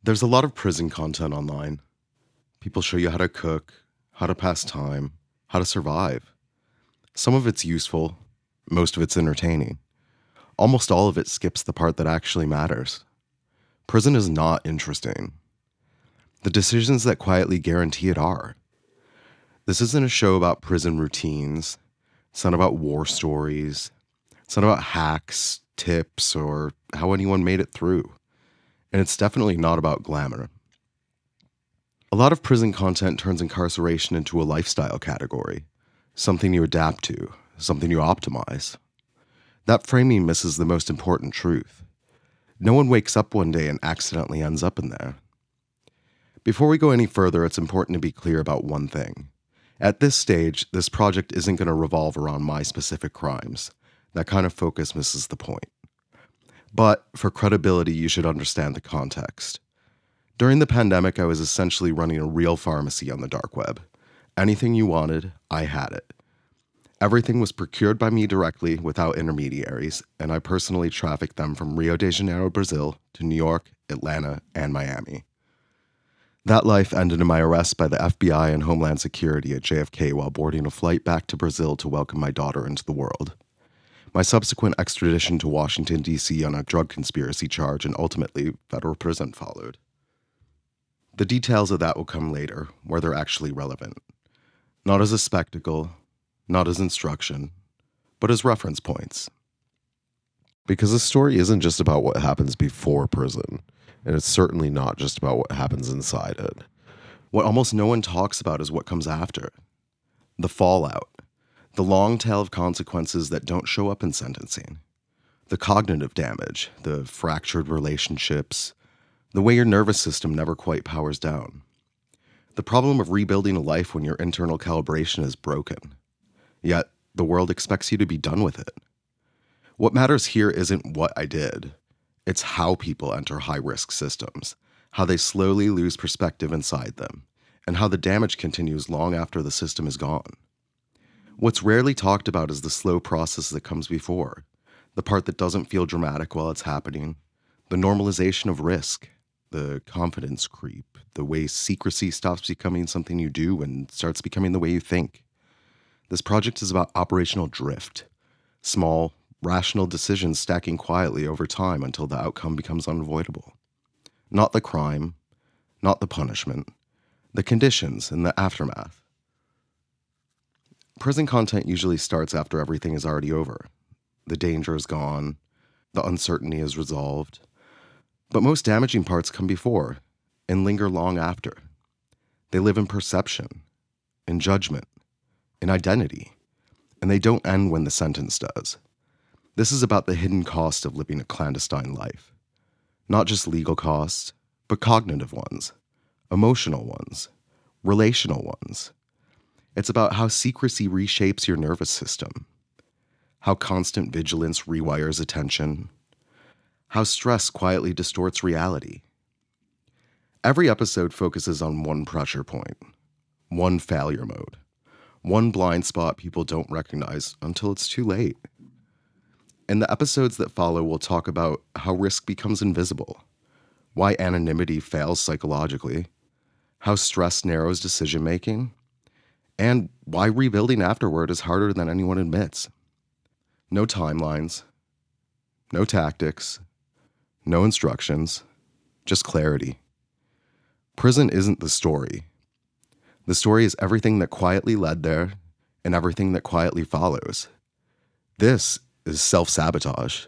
There's a lot of prison content online. People show you how to cook, how to pass time, how to survive. Some of it's useful, most of it's entertaining. Almost all of it skips the part that actually matters. Prison is not interesting. The decisions that quietly guarantee it are. This isn't a show about prison routines. It's not about war stories. It's not about hacks, tips, or how anyone made it through. And it's definitely not about glamour. A lot of prison content turns incarceration into a lifestyle category, something you adapt to, something you optimize. That framing misses the most important truth. No one wakes up one day and accidentally ends up in there. Before we go any further, it's important to be clear about one thing. At this stage, this project isn't going to revolve around my specific crimes. That kind of focus misses the point. But for credibility, you should understand the context. During the pandemic, I was essentially running a real pharmacy on the dark web. Anything you wanted, I had it. Everything was procured by me directly without intermediaries, and I personally trafficked them from Rio de Janeiro, Brazil, to New York, Atlanta, and Miami. That life ended in my arrest by the FBI and Homeland Security at JFK while boarding a flight back to Brazil to welcome my daughter into the world. My subsequent extradition to Washington, D.C. on a drug conspiracy charge and ultimately federal prison followed. The details of that will come later, where they're actually relevant. Not as a spectacle, not as instruction, but as reference points. Because the story isn't just about what happens before prison, and it's certainly not just about what happens inside it. What almost no one talks about is what comes after. The fallout. The long tail of consequences that don't show up in sentencing. The cognitive damage, the fractured relationships, the way your nervous system never quite powers down. The problem of rebuilding a life when your internal calibration is broken. Yet, the world expects you to be done with it. What matters here isn't what I did. It's how people enter high-risk systems, how they slowly lose perspective inside them, and how the damage continues long after the system is gone. What's rarely talked about is the slow process that comes before, the part that doesn't feel dramatic while it's happening, the normalization of risk, the confidence creep, the way secrecy stops becoming something you do and starts becoming the way you think. This project is about operational drift, small, rational decisions stacking quietly over time until the outcome becomes unavoidable. Not the crime, not the punishment, the conditions and the aftermath. Prison content usually starts after everything is already over. The danger is gone, the uncertainty is resolved. But most damaging parts come before and linger long after. They live in perception, in judgment, in identity, and they don't end when the sentence does. This is about the hidden cost of living a clandestine life. Not just legal costs, but cognitive ones, emotional ones, relational ones. It's about how secrecy reshapes your nervous system, how constant vigilance rewires attention, how stress quietly distorts reality. Every episode focuses on one pressure point, one failure mode, one blind spot people don't recognize until it's too late. In the episodes that follow, we'll talk about how risk becomes invisible, why anonymity fails psychologically, how stress narrows decision-making, and why rebuilding afterward is harder than anyone admits. No timelines, no tactics, no instructions, just clarity. Prison isn't the story. The story is everything that quietly led there and everything that quietly follows. This is Self Sabotage.